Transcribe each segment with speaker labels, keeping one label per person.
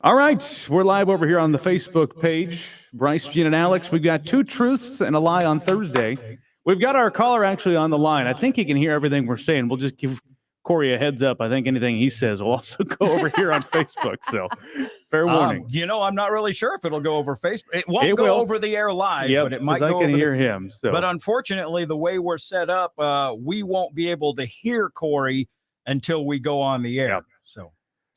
Speaker 1: All right, we're live over here on the Facebook page. Bryce, Gene, and Alex, we've got two truths and a lie on Thursday. We've got our caller actually on the line. I think he can hear everything we're saying. We'll just give Corey a heads up. I think anything he says will also go over here on Facebook. So, fair warning.
Speaker 2: I'm not really sure if it'll go over Facebook. It won't go over the air live, but it might go over. I can hear him. So. But unfortunately, the way we're set up, we won't be able to hear Corey until we go on the air. Yep.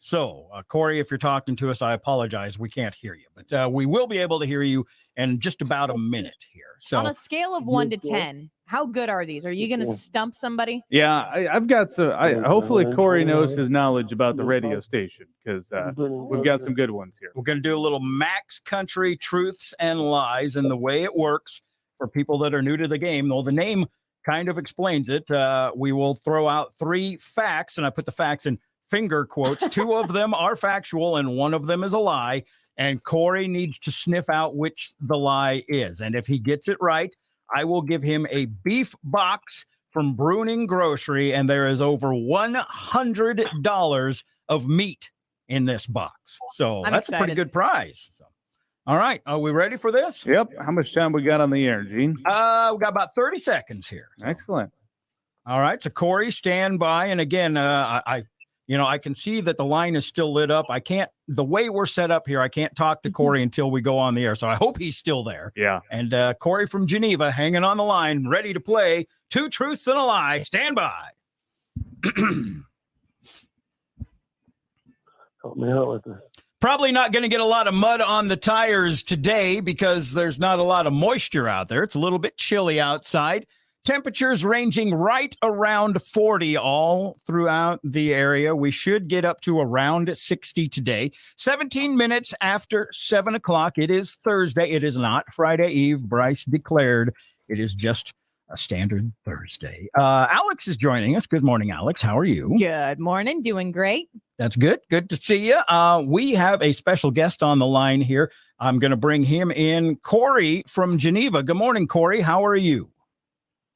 Speaker 2: So, Corey, if you're talking to us, I apologize. We can't hear you, but we will be able to hear you in just about a minute here. So,
Speaker 3: on a scale of 1 to 10, how good are these? Are you going to stump somebody?
Speaker 1: Yeah, I've got some. Hopefully, Corey knows his knowledge about the radio station because we've got some good ones here.
Speaker 2: We're going to do a little Max Country truths and lies, and the way it works for people that are new to the game. Well, the name kind of explains it. We will throw out 3 facts, and I put the facts in finger quotes. 2 of them are factual and 1 of them is a lie. And Corey needs to sniff out which the lie is. And if he gets it right, I will give him a beef box from Bruning Grocery. And there is over $100 of meat in this box. So that's excited. A pretty good prize. So, all right. Are we ready for this?
Speaker 1: Yep. How much time we got on the air, Gene?
Speaker 2: We got about 30 seconds here. So.
Speaker 1: Excellent.
Speaker 2: All right. So Corey, stand by. And again, I can see that the line is still lit up. The way we're set up here, I can't talk to Corey until we go on the air. So I hope he's still there.
Speaker 1: Yeah.
Speaker 2: And Corey from Geneva hanging on the line, ready to play 2 truths and a lie. Stand by.
Speaker 4: Help me out with this.
Speaker 2: Probably not going to get a lot of mud on the tires today because there's not a lot of moisture out there. It's a little bit chilly outside. Temperatures ranging right around 40 all throughout the area. We should get up to around 60 today. 17 minutes after 7 o'clock. It is Thursday. It is not Friday Eve. Bryce declared it is just a standard Thursday. Alex is joining us. Good morning, Alex. How are you?
Speaker 3: Good morning. Doing great.
Speaker 2: That's good. Good to see you. We have a special guest on the line here. I'm going to bring him in. Corey from Geneva. Good morning, Corey. How are you?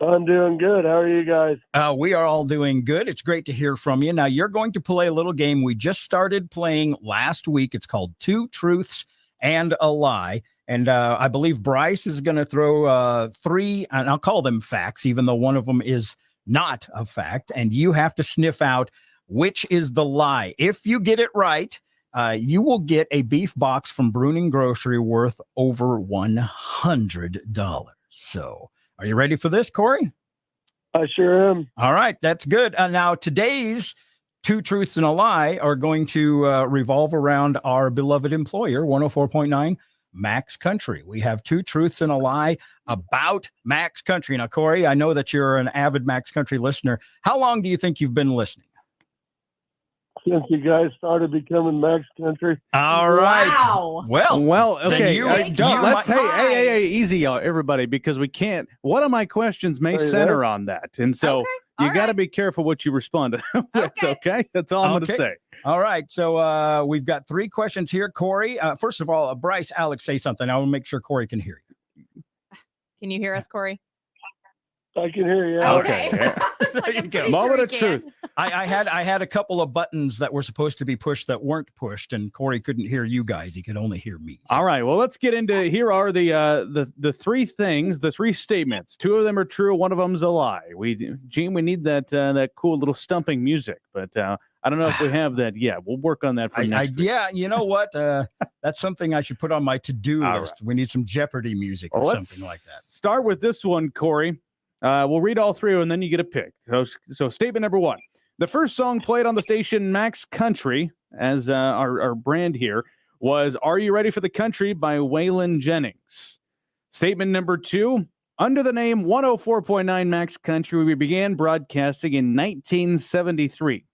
Speaker 4: I'm doing good. How are you guys?
Speaker 2: We are all doing good. It's great to hear from you. Now, you're going to play a little game we just started playing last week. It's called 2 Truths and a Lie. And I believe Bryce is going to throw 3, and I'll call them facts, even though one of them is not a fact. And you have to sniff out which is the lie. If you get it right, you will get a beef box from Bruning Grocery worth over $100. So, are you ready for this, Corey?
Speaker 4: I sure am.
Speaker 2: All right, that's good. Now, today's 2 truths and a lie are going to revolve around our beloved employer, 104.9 Max Country. We have 2 truths and a lie about Max Country. Now, Corey, I know that you're an avid Max Country listener. How long do you think you've been listening?
Speaker 4: Since you guys started becoming Max Country.
Speaker 2: All right.
Speaker 3: Wow.
Speaker 1: Well, okay. Hey, easy, everybody, because we can't. One of my questions may center on that, and so you got to be careful what you respond to. Okay, that's all I'm going to say.
Speaker 2: All right. So we've got 3 questions here, Corey. First of all, Bryce, Alex, say something. I will make sure Corey can hear you.
Speaker 3: Can you hear us, Corey?
Speaker 4: I can hear you.
Speaker 2: Okay.
Speaker 3: There you go.
Speaker 1: Moment of truth.
Speaker 2: I had a couple of buttons that were supposed to be pushed that weren't pushed, and Corey couldn't hear you guys. He could only hear me.
Speaker 1: So. All right. Well, let's get into. Here are the 3 things, the 3 statements. 2 of them are true. 1 of them's a lie. Gene, we need that cool little stumping music, but I don't know if we have that yet. We'll work on that for next week.
Speaker 2: Yeah, you know what? That's something I should put on my to-do list. Right. We need some Jeopardy music or something like that.
Speaker 1: Start with this one, Corey. We'll read all 3 and then you get a pick. So statement number 1. The first song played on the station Max Country, as our brand here, was Are You Ready for the Country by Waylon Jennings. Statement number 2. Under the name 104.9 Max Country, we began broadcasting in 1973.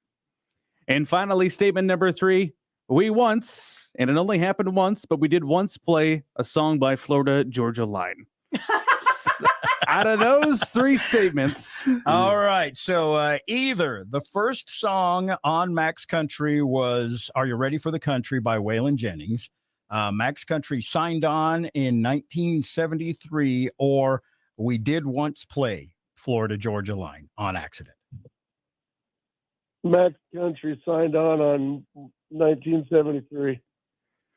Speaker 1: And finally, statement number 3. We once, and it only happened once, but we did once play a song by Florida Georgia Line. Out of those 3 statements.
Speaker 2: All right. So either the first song on Max Country was Are You Ready for the Country by Waylon Jennings. Max Country signed on in 1973, or we did once play Florida Georgia Line on accident.
Speaker 4: Max Country signed on 1973.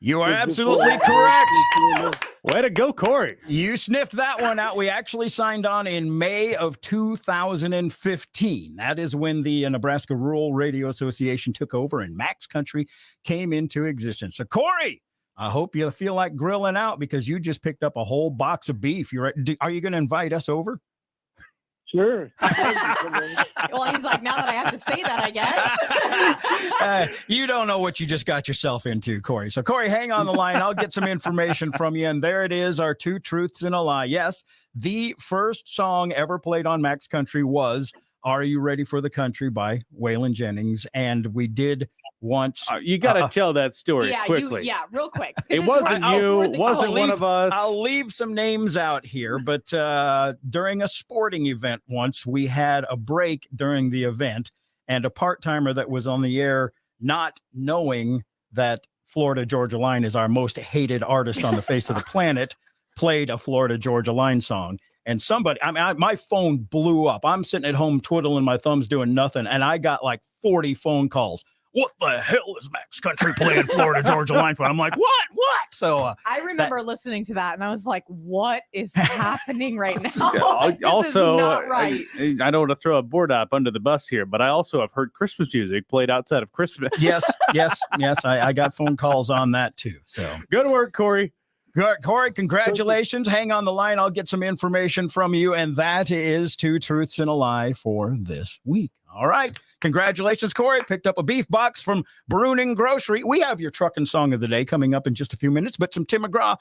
Speaker 2: You are
Speaker 4: Just
Speaker 2: absolutely
Speaker 4: before-
Speaker 2: correct.
Speaker 1: Way to go, Corey.
Speaker 2: You sniffed that one out. We actually signed on in May of 2015. That is when the Nebraska Rural Radio Association took over and Max Country came into existence. So, Corey, I hope you feel like grilling out because you just picked up a whole box of beef. Are you going to invite us over?
Speaker 4: Sure.
Speaker 3: Well, he's like, now that I have to say that, I guess.
Speaker 2: You don't know what you just got yourself into, Corey. So, Corey, hang on the line. I'll get some information from you. And there it is, our two truths and a lie. Yes, the first song ever played on Max Country was Are You Ready for the Country by Waylon Jennings. And we did once.
Speaker 1: You got to tell that story quickly.
Speaker 3: Real quick.
Speaker 1: It wasn't you. It wasn't one of us.
Speaker 2: I'll leave some names out here, but during a sporting event once, we had a break during the event, and a part-timer that was on the air, not knowing that Florida Georgia Line is our most hated artist on the face of the planet, played a Florida Georgia Line song. And somebody, my phone blew up. I'm sitting at home twiddling my thumbs doing nothing, and I got like 40 phone calls. What the hell is Max Country playing Florida Georgia Line for? I'm like, what? So
Speaker 3: I remember listening to that, and I was like, what is happening right now?
Speaker 1: Also,
Speaker 3: this is not right.
Speaker 1: I don't want to throw a board op under the bus here, but I also have heard Christmas music played outside of Christmas.
Speaker 2: yes. I got phone calls on that too. So
Speaker 1: Good work, Corey.
Speaker 2: Corey, congratulations. Hang on the line. I'll get some information from you. And that is two truths and a lie for this week. All right. Congratulations, Corey. Picked up a beef box from Bruning Grocery. We have your truck and song of the day coming up in just a few minutes, but some Tim McGraw